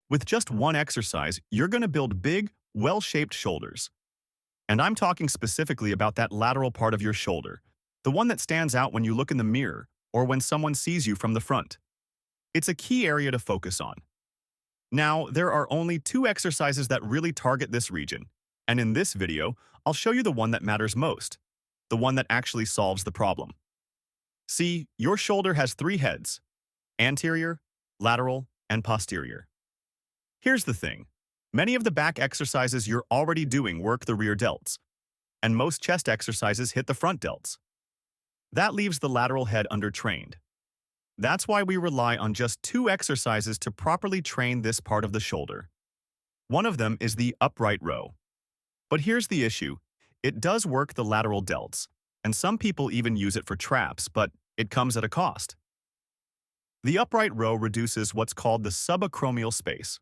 With just one exercise, you're going to build big, well-shaped shoulders. And I'm talking specifically about that lateral part of your shoulder, the one that stands out when you look in the mirror or when someone sees you from the front. It's a key area to focus on. Now, there are only two exercises that really target this region, and in this video, I'll show you the one that matters most, the one that actually solves the problem. See, your shoulder has three heads: anterior, lateral, and posterior. Here's the thing. Many of the back exercises you're already doing work the rear delts, and most chest exercises hit the front delts. That leaves the lateral head undertrained. That's why we rely on just two exercises to properly train this part of the shoulder. One of them is the upright row. But here's the issue. It does work the lateral delts, and some people even use it for traps, but it comes at a cost. The upright row reduces what's called the subacromial space.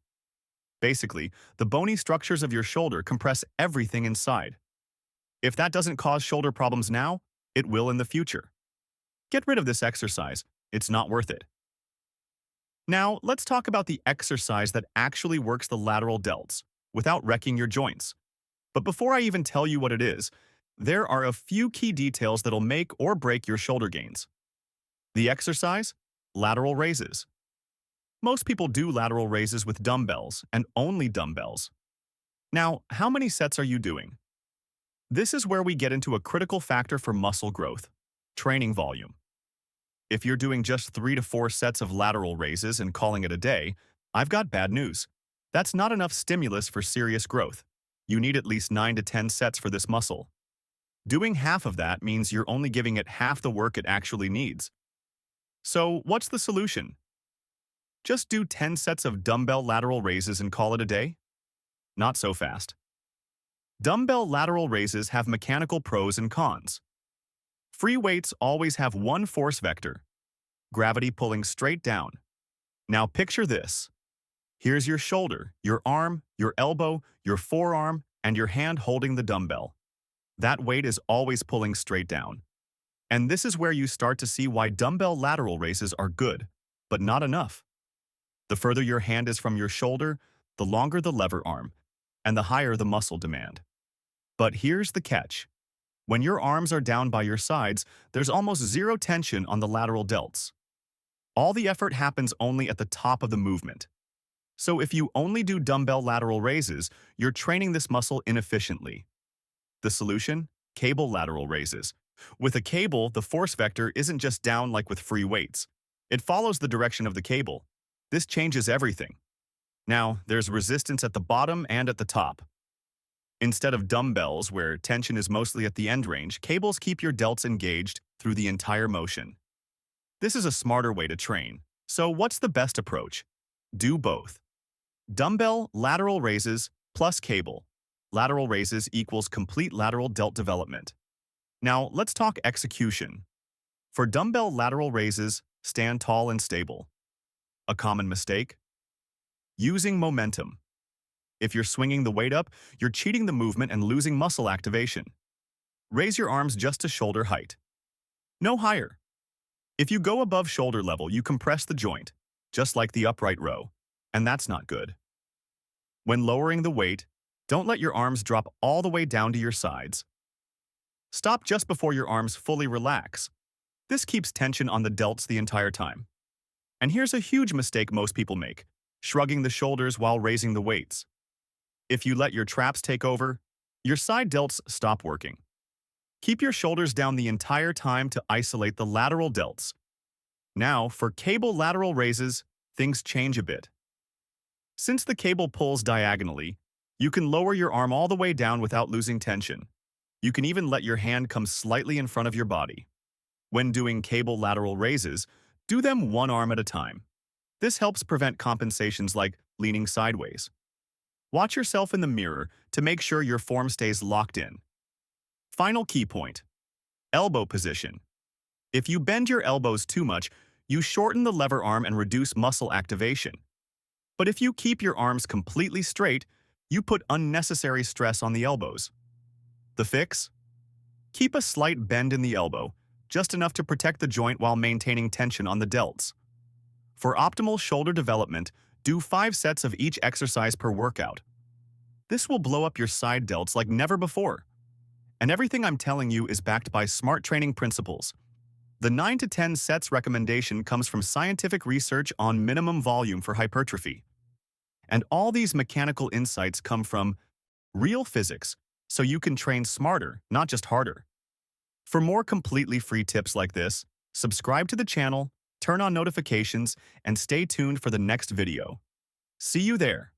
Basically, the bony structures of your shoulder compress everything inside. If that doesn't cause shoulder problems now, it will in the future. Get rid of this exercise. It's not worth it. Now, let's talk about the exercise that actually works the lateral delts without wrecking your joints. But before I even tell you what it is, there are a few key details that'll make or break your shoulder gains. The exercise? Lateral raises. Most people do lateral raises with dumbbells and only dumbbells. Now, how many sets are you doing? This is where we get into a critical factor for muscle growth: training volume. If you're doing just 3 to 4 sets of lateral raises and calling it a day, I've got bad news. That's not enough stimulus for serious growth. You need at least 9 to 10 sets for this muscle. Doing half of that means you're only giving it half the work it actually needs. So, what's the solution? Just do 10 sets of dumbbell lateral raises and call it a day? Not so fast. Dumbbell lateral raises have mechanical pros and cons. Free weights always have one force vector: gravity pulling straight down. Now picture this. Here's your shoulder, your arm, your elbow, your forearm, and your hand holding the dumbbell. That weight is always pulling straight down. And this is where you start to see why dumbbell lateral raises are good, but not enough. The further your hand is from your shoulder, the longer the lever arm, and the higher the muscle demand. But here's the catch. When your arms are down by your sides, there's almost zero tension on the lateral delts. All the effort happens only at the top of the movement. So if you only do dumbbell lateral raises, you're training this muscle inefficiently. The solution? Cable lateral raises. With a cable, the force vector isn't just down like with free weights. It follows the direction of the cable. This changes everything. Now, there's resistance at the bottom and at the top. Instead of dumbbells, where tension is mostly at the end range, cables keep your delts engaged through the entire motion. This is a smarter way to train. So what's the best approach? Do both. Dumbbell lateral raises plus cable. Lateral raises equals complete lateral delt development. Now, let's talk execution. For dumbbell lateral raises, stand tall and stable. A common mistake? Using momentum. If you're swinging the weight up, you're cheating the movement and losing muscle activation. Raise your arms just to shoulder height. No higher. If you go above shoulder level, you compress the joint, just like the upright row, and that's not good. When lowering the weight, don't let your arms drop all the way down to your sides. Stop just before your arms fully relax. This keeps tension on the delts the entire time. And here's a huge mistake most people make: shrugging the shoulders while raising the weights. If you let your traps take over, your side delts stop working. Keep your shoulders down the entire time to isolate the lateral delts. Now, for cable lateral raises, things change a bit. Since the cable pulls diagonally, you can lower your arm all the way down without losing tension. You can even let your hand come slightly in front of your body. When doing cable lateral raises, do them one arm at a time. This helps prevent compensations like leaning sideways. Watch yourself in the mirror to make sure your form stays locked in. Final key point: elbow position. If you bend your elbows too much, you shorten the lever arm and reduce muscle activation. But if you keep your arms completely straight, you put unnecessary stress on the elbows. The fix? Keep a slight bend in the elbow, just enough to protect the joint while maintaining tension on the delts. For optimal shoulder development, Do 5 sets of each exercise per workout. This will blow up your side delts like never before. And everything I'm telling you is backed by smart training principles. The 9 to 10 sets recommendation comes from scientific research on minimum volume for hypertrophy. And all these mechanical insights come from real physics, so you can train smarter, not just harder. For more completely free tips like this, subscribe to the channel, turn on notifications, and stay tuned for the next video. See you there.